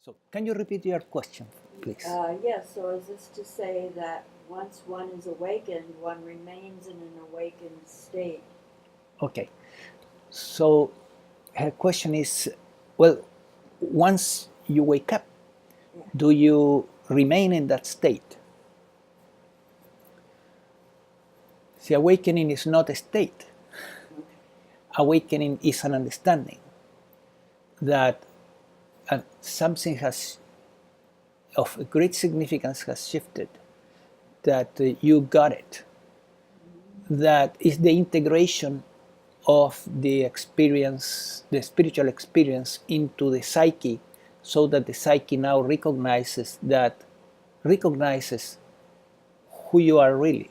So, can you repeat your question, please? Yes, so is this to say that once one is awakened, one remains in an awakened state? Okay. So, her question is, well, once you wake up, do you remain in that state? See, awakening is not a state. Awakening is an understanding that something has of great significance has shifted, that you got it, that is the integration of the experience, the spiritual experience into the psyche, so that the psyche now recognizes who you are really.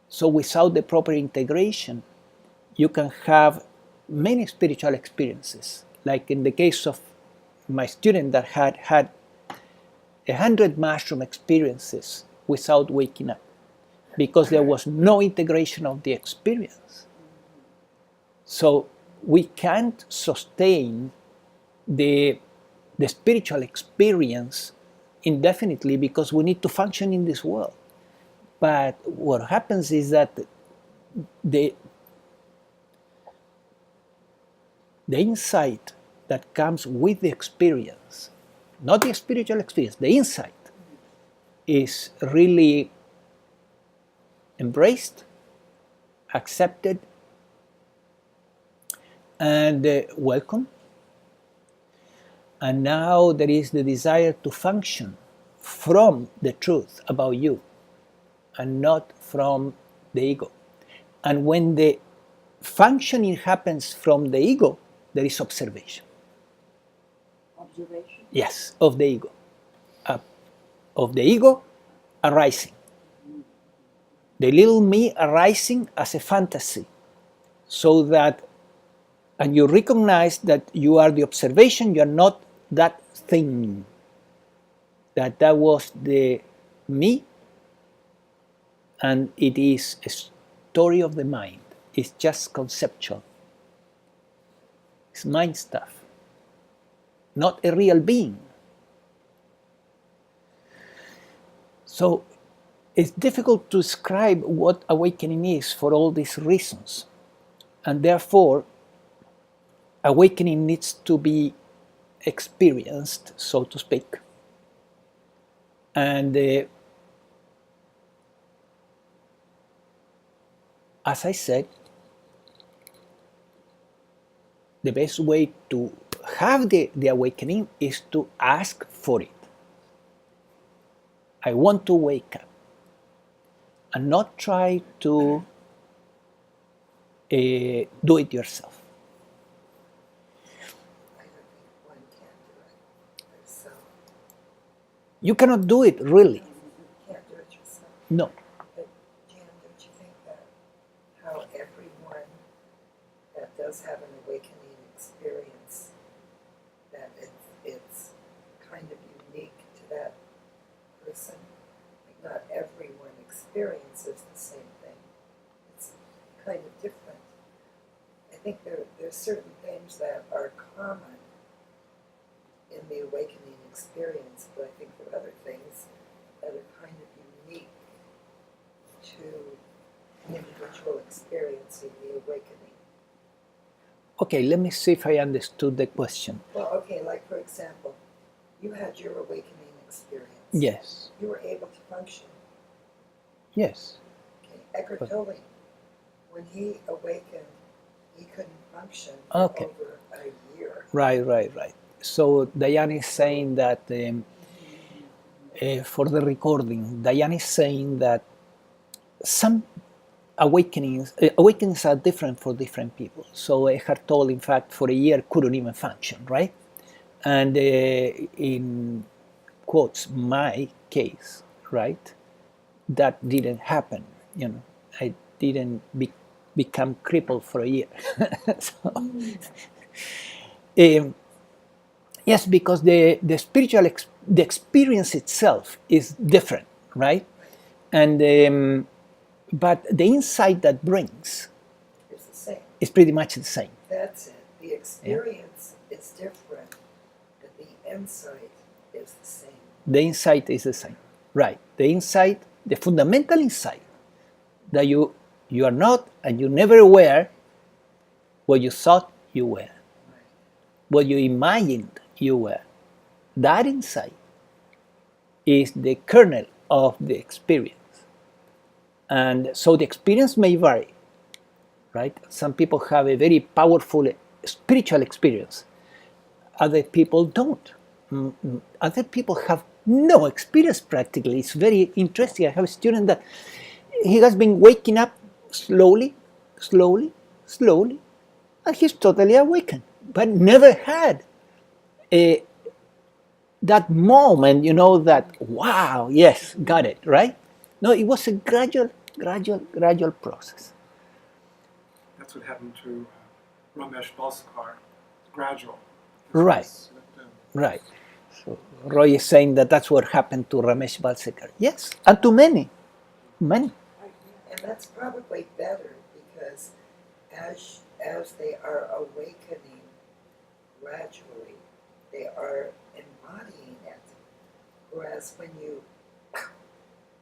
So without the proper integration, you can have many spiritual experiences. Like in the case of my student that had 100 mushroom experiences without waking up, because there was no integration of the experience. So we can't sustain the spiritual experience indefinitely, because we need to function in this world. But what happens is that the insight that comes with the experience, not the spiritual experience, the insight, is really embraced, accepted, and welcome. And now there is the desire to function from the truth about you and not from the ego. And when the functioning happens from the ego, there is observation. Observation? Yes, of the ego. Of the ego arising. The little me arising as a fantasy. So that, and you recognize that you are the observation, you are not that thing. That was the me, and it is a story of the mind. It's just conceptual. It's mind stuff, not a real being. So it's difficult to describe what awakening is for all these reasons. And therefore, awakening needs to be experienced, so to speak. And as I said, the best way to have the awakening is to ask for it. I want to wake up. And not try to do it yourself. I don't think one can do it yourself. You cannot do it, really. You can't do it yourself. No. But Jan, don't you think that how everyone that does have an awakening experience, that it's kind of unique to that person? Like not everyone experiences the same thing. It's kind of different. I think there's certain things that are common in the awakening experience, but I think there are other things that are kind of unique to the individual experiencing the awakening. Okay, let me see if I understood the question. Well, okay, like for example, you had your awakening experience. Yes. You were able to function. Yes. Okay, Eckhart Tolle, when he awakened, he couldn't function for over a year. Right. So Diane is saying that, for the recording, Diane is saying that some awakenings are different for different people. So Eckhart Tolle, in fact, for a year couldn't even function, right? And in quotes, my case, right, that didn't happen. I didn't become crippled for a year. Yes, because the spiritual the experience itself is different, right? And but the insight that brings It's the same. is pretty much the same. That's it. The experience is different, but the insight is the same. The insight is the same. Right. The insight, the fundamental insight that you are not and you never were what you thought you were, what you imagined you were. That insight is the kernel of the experience. And so the experience may vary, right? Some people have a very powerful spiritual experience. Other people don't. Other people have no experience practically. It's very interesting. I have a student that he has been waking up slowly, and he's totally awakened, but never had that moment, that, wow, yes, got it, right? No, it was a gradual process. That's what happened to Ramesh Balsekar, gradual. Right. Right. So Roy is saying that that's what happened to Ramesh Balsekar. Yes, and to many. And that's probably better because as they are awakening gradually, they are embodying it. Whereas when you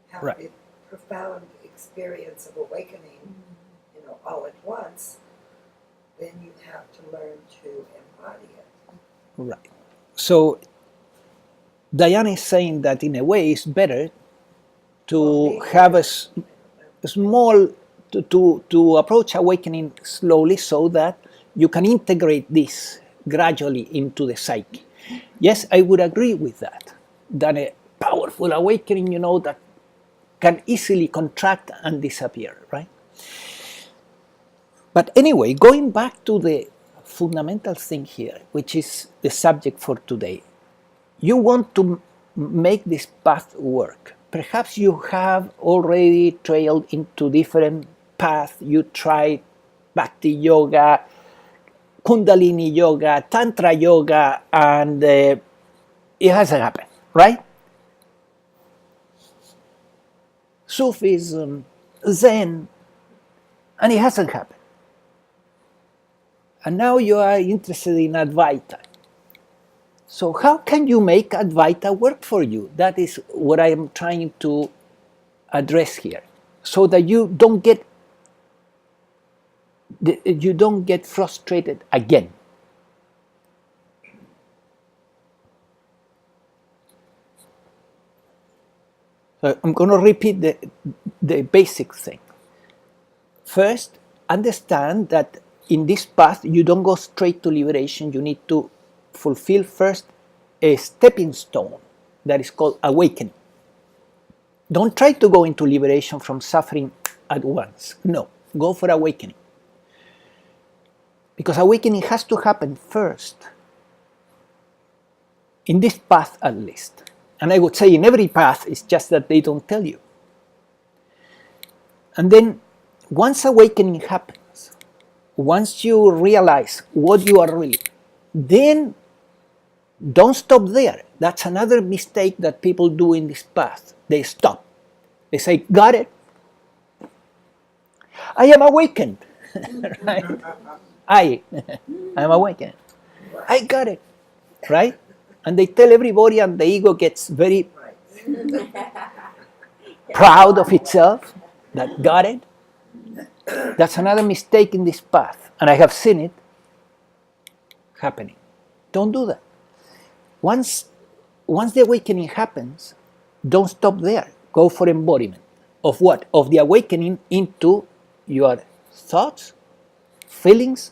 have Right. the profound experience of awakening, all at once, then you have to learn to embody it. Right. So Diana is saying that in a way it's better to have a small, to approach awakening slowly so that you can integrate this gradually into the psyche. Yes, I would agree with that. That a powerful awakening, that can easily contract and disappear, right? But anyway, going back to the fundamental thing here, which is the subject for today, you want to make this path work. Perhaps you have already trailed into different paths. You tried Bhakti Yoga, Kundalini Yoga, Tantra Yoga, and it hasn't happened, right? Sufism, Zen, and it hasn't happened. And now you are interested in Advaita. So how can you make Advaita work for you? That is what I am trying to address here, so that you don't get frustrated again. So I'm going to repeat the basic thing. First, understand that in this path you don't go straight to liberation. You need to fulfill first a stepping stone that is called awakening. Don't try to go into liberation from suffering at once. No, go for awakening. Because awakening has to happen first. In this path at least. And I would say in every path, it's just that they don't tell you. And then once awakening happens, once you realize what you are really, then don't stop there. That's another mistake that people do in this path. They stop. They say, got it. I am awakened. Right? I am awakened. I got it. Right? And they tell everybody, and the ego gets very proud of itself that got it. That's another mistake in this path. And I have seen it happening. Don't do that. Once the awakening happens, don't stop there. Go for embodiment. Of what? Of the awakening into your thoughts, feelings,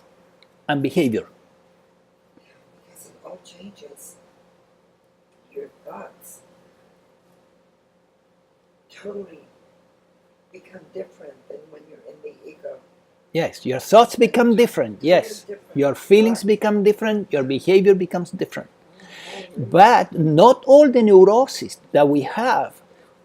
and behavior. Because it all changes. Your thoughts totally become different than when you're in the ego. Yes, your thoughts become different. Yes, your feelings become different. Your behavior becomes different. But not all the neurosis that we have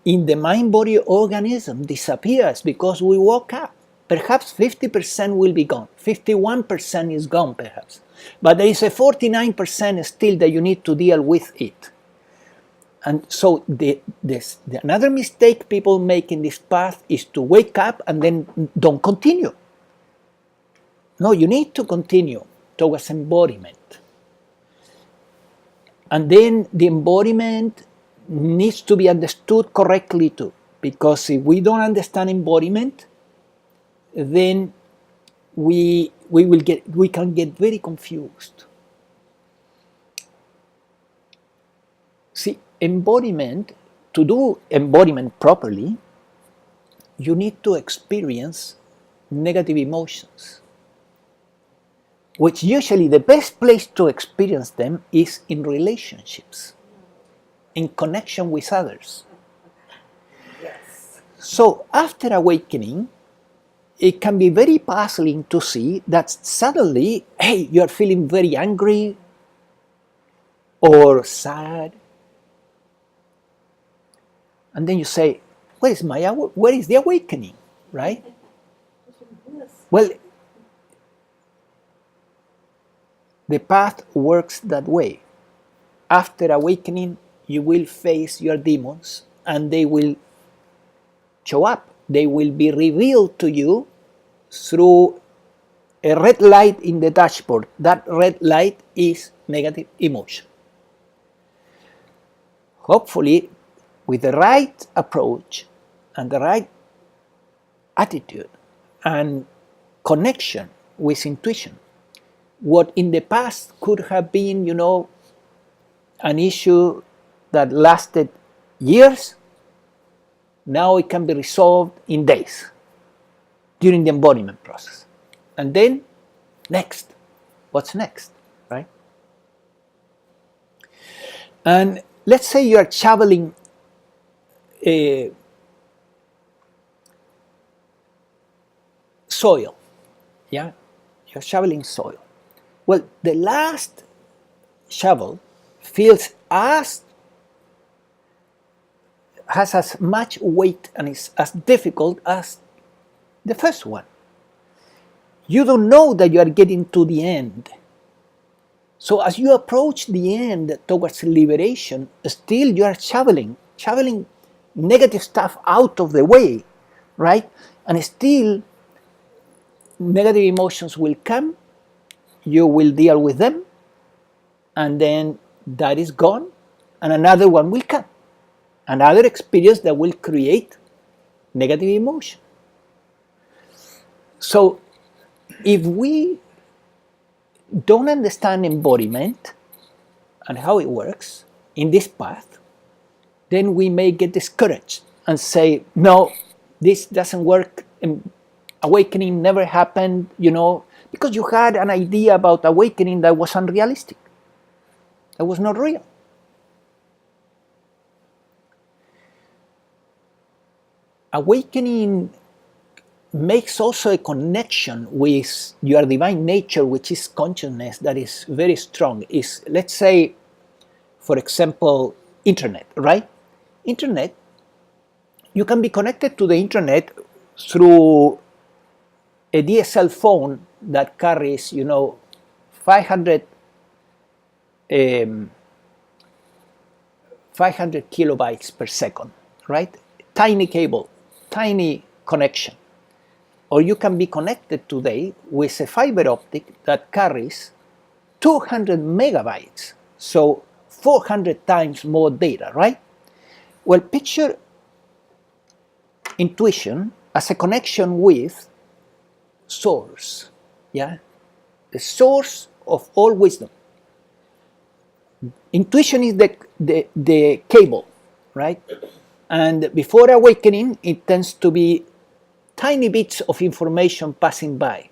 in the mind-body organism disappears because we woke up. Perhaps 50% will be gone. 51% is gone, perhaps. But there is a 49% still that you need to deal with it. And so another mistake people make in this path is to wake up and then don't continue. No, you need to continue towards embodiment. And then the embodiment needs to be understood correctly too, because if we don't understand embodiment, then we can get very confused. See, embodiment, to do embodiment properly, you need to experience negative emotions, which usually the best place to experience them is in relationships, in connection with others. Yes. So after awakening, it can be very puzzling to see that suddenly, hey, you're feeling very angry or sad. And then you say, where is the awakening, right? Well, the path works that way. After awakening, you will face your demons and they will show up. They will be revealed to you through a red light in the dashboard. That red light is negative emotion. Hopefully, with the right approach and the right attitude and connection with intuition, what in the past could have been, an issue that lasted years, now it can be resolved in days during the embodiment process. And then, next. What's next, right? And let's say you are traveling soil, yeah? You're shoveling soil. Well, the last shovel has as much weight and is as difficult as the first one. You don't know that you are getting to the end. So as you approach the end towards liberation, still you are shoveling negative stuff out of the way, right? And still negative emotions will come, you will deal with them, and then that is gone, and another one will come. Another experience that will create negative emotion. So if we don't understand embodiment and how it works in this path, then we may get discouraged and say, no, this doesn't work, awakening never happened, because you had an idea about awakening that was unrealistic, that was not real. Awakening makes also a connection with your divine nature, which is consciousness, that is very strong. Is, let's say, for example, internet, right? Internet, you can be connected to the internet through a DSL phone that carries, 500 kilobytes per second, right? Tiny cable, tiny connection. Or you can be connected today with a fiber optic that carries 200 megabytes, so 400 times more data, right? Well, picture intuition as a connection with source, yeah? The source of all wisdom. Intuition is the cable, right? And before awakening, it tends to be tiny bits of information passing by.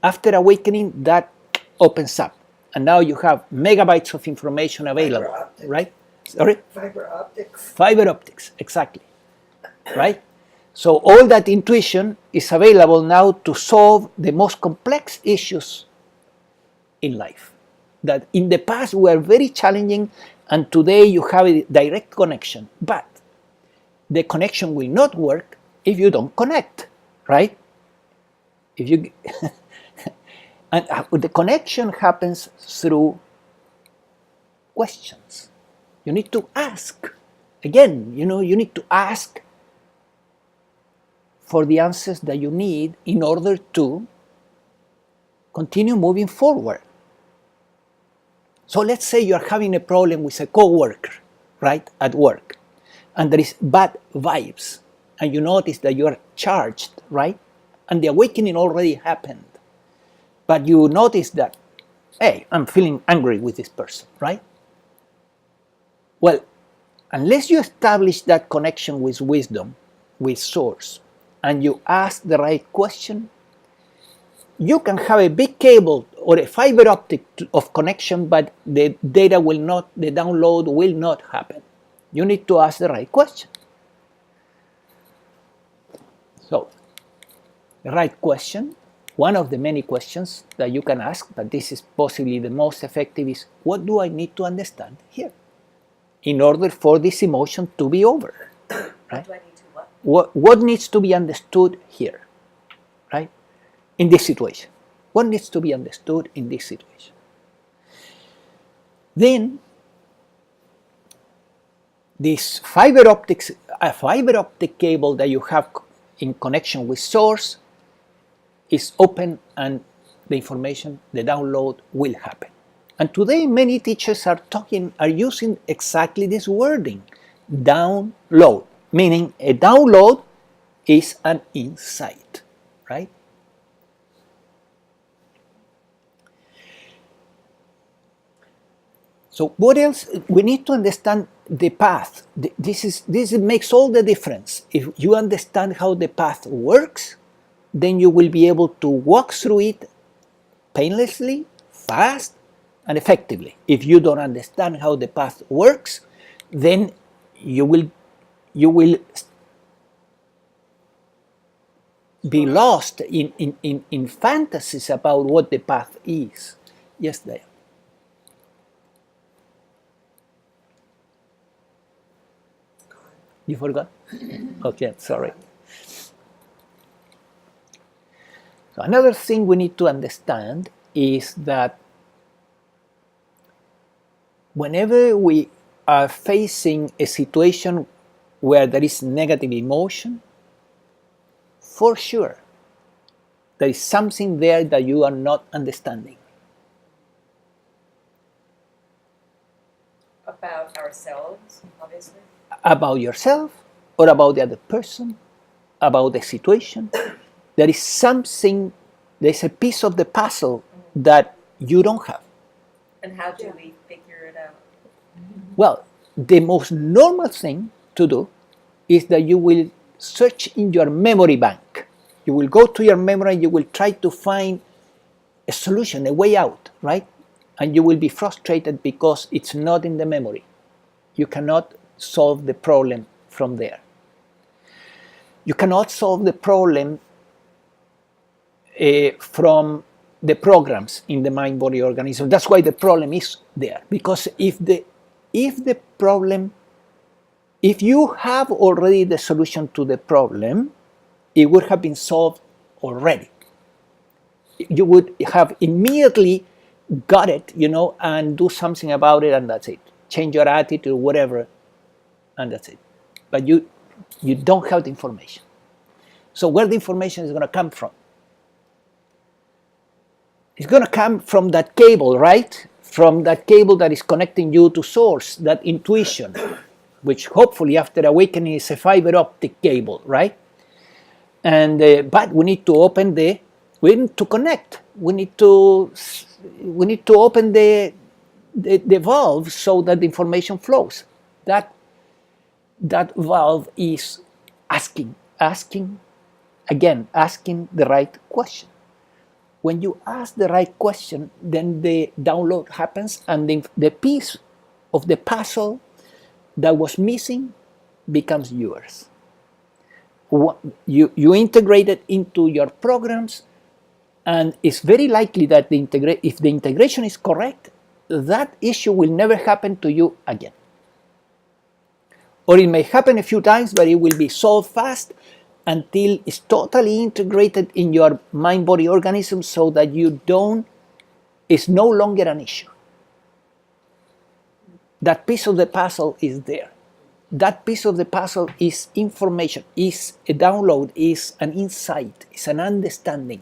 After awakening, that opens up. And now you have megabytes of information available, right? Sorry? Fiber optics. Fiber optics, exactly, right? So all that intuition is available now to solve the most complex issues in life that in the past were very challenging, and today you have a direct connection. But the connection will not work if you don't connect, right? If you and the connection happens through questions. You need to ask. Again, you need to ask for the answers that you need in order to continue moving forward. So let's say you're having a problem with a coworker, right, at work, and there is bad vibes, and you notice that you're charged, right, and the awakening already happened, but you notice that, hey, I'm feeling angry with this person, right? Well, unless you establish that connection with wisdom, with source, and you ask the right question, you can have a big cable or a fiber optic of connection, but the data will not, the download will not happen. You need to ask the right question. So, the right question, one of the many questions that you can ask, but this is possibly the most effective, is what do I need to understand here in order for this emotion to be over? Right? What do I need to what? What needs to be understood here? Right? In this situation. What needs to be understood in this situation? Then, this fiber optic cable that you have in connection with source is open, and the information, the download will happen. And today many teachers are using exactly this wording, download, meaning a download is an insight, right? So what else? We need to understand the path. This makes all the difference. If you understand how the path works, then you will be able to walk through it painlessly, fast, and effectively. If you don't understand how the path works, then you will be lost in fantasies about what the path is. Yes, Daya. You forgot? Okay, sorry. So another thing we need to understand is that whenever we are facing a situation where there is negative emotion, for sure, there is something there that you are not understanding. About ourselves, obviously. About yourself, or about the other person, about the situation. There is something, there's a piece of the puzzle that you don't have. And how do we figure it out? Well, the most normal thing to do is that you will search in your memory bank. You will go to your memory and you will try to find a solution, a way out, right? And you will be frustrated because it's not in the memory. You cannot solve the problem from there. You cannot solve the problem from the programs in the mind-body organism. That's why the problem is there. Because if you have already the solution to the problem, it would have been solved already. You would have immediately got it, and do something about it, and that's it. Change your attitude, whatever, and that's it. But you don't have the information. So where the information is going to come from? It's going to come from that cable, right? From that cable that is connecting you to source, that intuition, which hopefully after awakening is a fiber optic cable, right? And but we need to open we need to connect. We need to open the valve so that the information flows. That valve is asking the right question. When you ask the right question, then the download happens, and the piece of the puzzle that was missing becomes yours. You integrate it into your programs, and it's very likely that if the integration is correct, that issue will never happen to you again. Or it may happen a few times, but it will be solved fast until it's totally integrated in your mind-body organism, so that it's no longer an issue. That piece of the puzzle is there. That piece of the puzzle is information, is a download, is an insight, is an understanding.